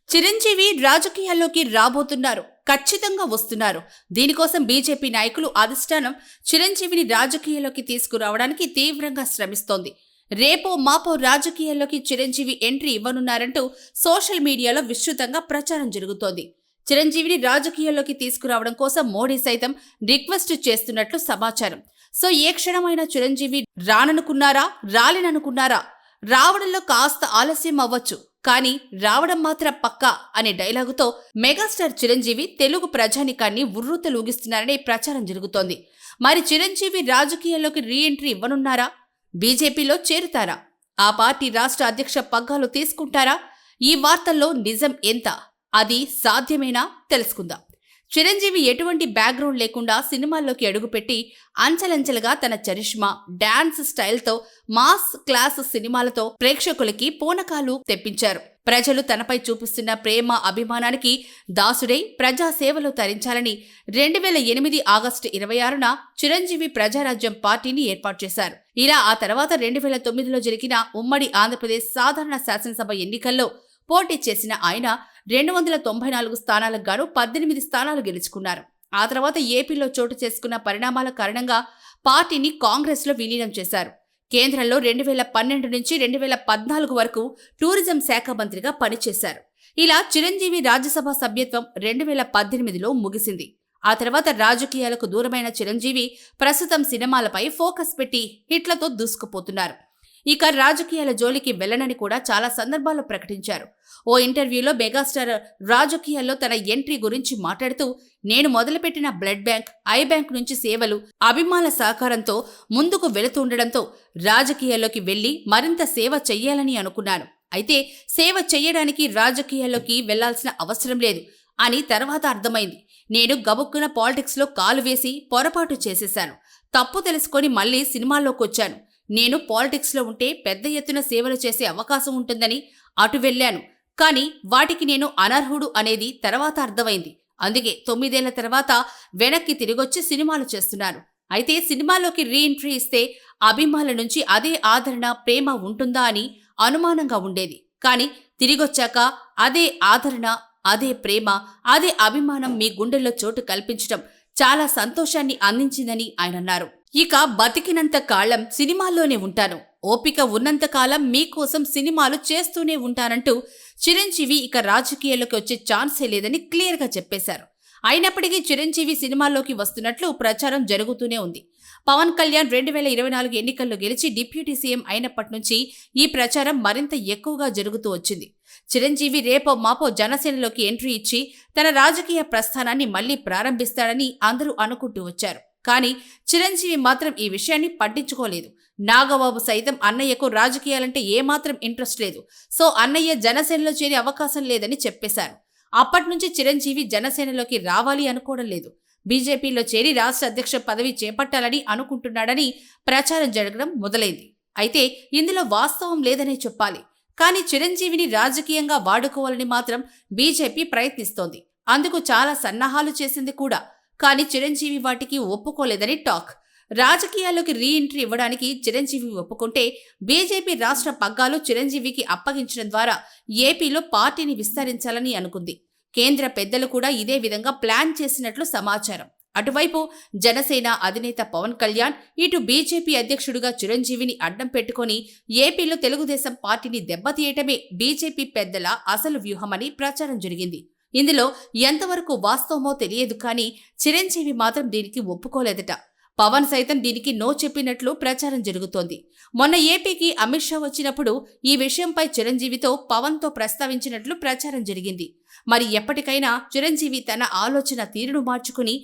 చిరంజీవి రాజకీయాల్లోకి రాబోతున్నారు. ఖచ్చితంగా వస్తున్నారు. దీనికోసం బీజేపీ నాయకులు అధిష్టానం చిరంజీవిని రాజకీయాల్లోకి తీసుకురావడానికి తీవ్రంగా శ్రమిస్తోంది. రేపో మాపో రాజకీయాల్లోకి చిరంజీవి ఎంట్రీ ఇవ్వనున్నారంటూ సోషల్ మీడియాలో విస్తృతంగా ప్రచారం జరుగుతోంది. చిరంజీవిని రాజకీయాల్లోకి తీసుకురావడం కోసం మోడీ సైతం రిక్వెస్ట్ చేస్తున్నట్లు సమాచారం. సో ఏ క్షణమైనా చిరంజీవి రాననుకున్నారా, రాలేననుకున్నారా? రావడంలో కాస్త ఆలస్యం అవ్వచ్చు, కానీ రావడం మాత్రం పక్కా అనే డైలాగుతో మెగాస్టార్ చిరంజీవి తెలుగు ప్రజానికాన్ని ఉర్రూతలూగిస్తున్నారనే ప్రచారం జరుగుతోంది. మరి చిరంజీవి రాజకీయాల్లోకి రీ ఎంట్రీ ఇవ్వనున్నారా? బీజేపీలో చేరుతారా? ఆ పార్టీ రాష్ట్ర అధ్యక్ష పగ్గాలు తీసుకుంటారా? ఈ వార్తల్లో నిజం ఎంత? అది సాధ్యమేనా? తెలుసుకుందాం. చిరంజీవి ఎటువంటి బ్యాక్గ్రౌండ్ లేకుండా సినిమాల్లోకి అడుగుపెట్టి అంచెలంచెలుగా తన చరిష్మా, డాన్స్ స్టైల్తో మాస్ క్లాస్ సినిమాలతో ప్రేక్షకులకి పూనకాలు తెప్పించారు. ప్రజలు తనపై చూపిస్తున్న ప్రేమ, అభిమానానికి దాసుడై ప్రజాసేవలో తరించాలని 2008 ఆగస్టు 26న చిరంజీవి ప్రజారాజ్యం పార్టీని ఏర్పాటు చేశారు. ఇలా ఆ తర్వాత 2009లో జరిగిన ఉమ్మడి ఆంధ్రప్రదేశ్ సాధారణ శాసనసభ ఎన్నికల్లో పోటీ చేసిన ఆయన 294 స్థానాలకు గాను 18 స్థానాలు గెలుచుకున్నారు. ఆ తర్వాత ఏపీలో చోటు చేసుకున్న పరిణామాల కారణంగా పార్టీని కాంగ్రెస్లో విలీనం చేశారు. కేంద్రంలో 2012 నుంచి 2014 వరకు టూరిజం శాఖ మంత్రిగా పనిచేశారు. ఇలా చిరంజీవి రాజ్యసభ సభ్యత్వం 2018లో ముగిసింది. ఆ తర్వాత రాజకీయాలకు దూరమైన చిరంజీవి ప్రస్తుతం సినిమాలపై ఫోకస్ పెట్టి హిట్లతో దూసుకుపోతున్నారు. ఇక రాజకీయాల జోలికి వెళ్లనని కూడా చాలా సందర్భాల్లో ప్రకటించారు. ఓ ఇంటర్వ్యూలో మెగాస్టార్ రాజకీయాల్లో తన ఎంట్రీ గురించి మాట్లాడుతూ, నేను మొదలుపెట్టిన బ్లడ్ బ్యాంక్, ఐ బ్యాంక్ నుంచి సేవలు, అభిమానుల సహకారంతో ముందుకు వెళుతుండడంతో రాజకీయాల్లోకి వెళ్లి మరింత సేవ చెయ్యాలని అనుకున్నాను. అయితే సేవ చెయ్యడానికి రాజకీయాల్లోకి వెళ్లాల్సిన అవసరం లేదు అని తర్వాత అర్థమైంది. నేను గబుక్కున పాలిటిక్స్లో కాలు వేసి పొరపాటు చేసేశాను. తప్పు తెలుసుకొని మళ్లీ సినిమాల్లోకొచ్చాను. నేను పాలిటిక్స్లో ఉంటే పెద్ద ఎత్తున సేవలు చేసే అవకాశం ఉంటుందని అటు వెళ్లాను. కానీ వాటికి నేను అనర్హుడు అనేది తర్వాత అర్థమైంది. అందుకే 9 ఏళ్ల తర్వాత వెనక్కి తిరిగొచ్చి సినిమాలు చేస్తున్నాను. అయితే సినిమాలోకి రీ ఎంట్రీ ఇస్తే అభిమానుల నుంచి అదే ఆదరణ, ప్రేమ ఉంటుందా అని అనుమానంగా ఉండేది. కానీ తిరిగొచ్చాక అదే ఆదరణ, అదే ప్రేమ, అదే అభిమానం మీ గుండెల్లో చోటు కల్పించడం చాలా సంతోషాన్ని అందించిందని ఆయన అన్నారు. ఇక బతికినంత కాలం సినిమాల్లోనే ఉంటాను, ఓపిక ఉన్నంత కాలం మీకోసం సినిమాలు చేస్తూనే ఉంటానంటూ చిరంజీవి ఇక రాజకీయాల్లోకి వచ్చే ఛాన్సే లేదని క్లియర్గా చెప్పేశారు. అయినప్పటికీ చిరంజీవి సినిమాల్లోకి వస్తున్నట్లు ప్రచారం జరుగుతూనే ఉంది. పవన్ కళ్యాణ్ 2024 ఎన్నికల్లో గెలిచి డిప్యూటీ సీఎం అయినప్పటి నుంచి ఈ ప్రచారం మరింత ఎక్కువగా జరుగుతూ వచ్చింది. చిరంజీవి రేపో మాపో జనసేనలోకి ఎంట్రీ ఇచ్చి తన రాజకీయ ప్రస్థానాన్ని మళ్లీ ప్రారంభిస్తాడని అందరూ అనుకుంటూ వచ్చారు. కానీ చిరంజీవి మాత్రం ఈ విషయాన్ని పట్టించుకోలేదు. నాగబాబు సైతం అన్నయ్యకు రాజకీయాలంటే ఏమాత్రం ఇంట్రెస్ట్ లేదు, సో అన్నయ్య జనసేనలో చేరే అవకాశం లేదని చెప్పేశారు. అప్పట్నుంచి చిరంజీవి జనసేనలోకి రావాలి అనుకోవడం లేదు. బీజేపీలో చేరి రాష్ట్ర అధ్యక్ష పదవి చేపట్టాలని అనుకుంటున్నాడని ప్రచారం జరగడం మొదలైంది. అయితే ఇందులో వాస్తవం లేదనే చెప్పాలి. కానీ చిరంజీవిని రాజకీయంగా వాడుకోవాలని మాత్రం బీజేపీ ప్రయత్నిస్తోంది. అందుకు చాలా సన్నాహాలు చేసింది కూడా. కానీ చిరంజీవి వాటికి ఒప్పుకోలేదని టాక్. రాజకీయాల్లోకి రీ ఎంట్రీ ఇవ్వడానికి చిరంజీవి ఒప్పుకుంటే బీజేపీ రాష్ట్ర పగ్గాలు చిరంజీవికి అప్పగించడం ద్వారా ఏపీలో పార్టీని విస్తరించాలని అనుకుంది. కేంద్ర పెద్దలు కూడా ఇదే విధంగా ప్లాన్ చేసినట్లు సమాచారం. అటువైపు జనసేన అధినేత పవన్ కళ్యాణ్, ఇటు బీజేపీ అధ్యక్షుడిగా చిరంజీవిని అడ్డం పెట్టుకుని ఏపీలో తెలుగుదేశం పార్టీని దెబ్బతీయటమే బీజేపీ పెద్దల అసలు వ్యూహమని ప్రచారం జరిగింది. ఇందులో ఎంతవరకు వాస్తవమో తెలియదు, కానీ చిరంజీవి మాత్రం దీనికి ఒప్పుకోలేదట. పవన్ సైతం దీనికి నో చెప్పినట్లు ప్రచారం జరుగుతోంది. మొన్న ఏపీకి అమిత్ షా వచ్చినప్పుడు ఈ విషయంపై చిరంజీవితో పవన్తో ప్రస్తావించినట్లు ప్రచారం జరిగింది. మరి ఎప్పటికైనా చిరంజీవి తన ఆలోచన తీరును మార్చుకుని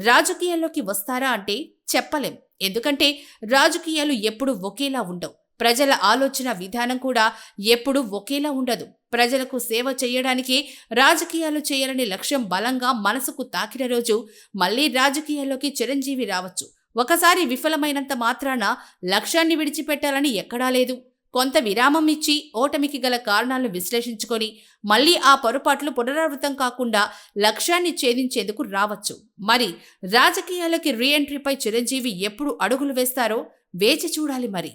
రాజకీయాల్లోకి వస్తారా అంటే చెప్పలేం. ఎందుకంటే రాజకీయాలు ఎప్పుడూ ఒకేలా ఉండవు. ప్రజల ఆలోచన విధానం కూడా ఎప్పుడూ ఒకేలా ఉండదు. ప్రజలకు సేవ చేయడానికే రాజకీయాలు చేయాలనే లక్ష్యం బలంగా మనసుకు తాకిన రోజు మళ్లీ రాజకీయాల్లోకి చిరంజీవి రావచ్చు. ఒకసారి విఫలమైనంత మాత్రాన లక్ష్యాన్ని విడిచిపెట్టాలని ఎక్కడా లేదు. కొంత విరామం ఇచ్చి ఓటమికి గల కారణాలను విశ్లేషించుకొని మళ్లీ ఆ పొరపాట్లు పునరావృతం కాకుండా లక్ష్యాన్ని ఛేదించేందుకు రావచ్చు. మరి రాజకీయాలకి రీ ఎంట్రీపై చిరంజీవి ఎప్పుడు అడుగులు వేస్తారో వేచి చూడాలి మరి.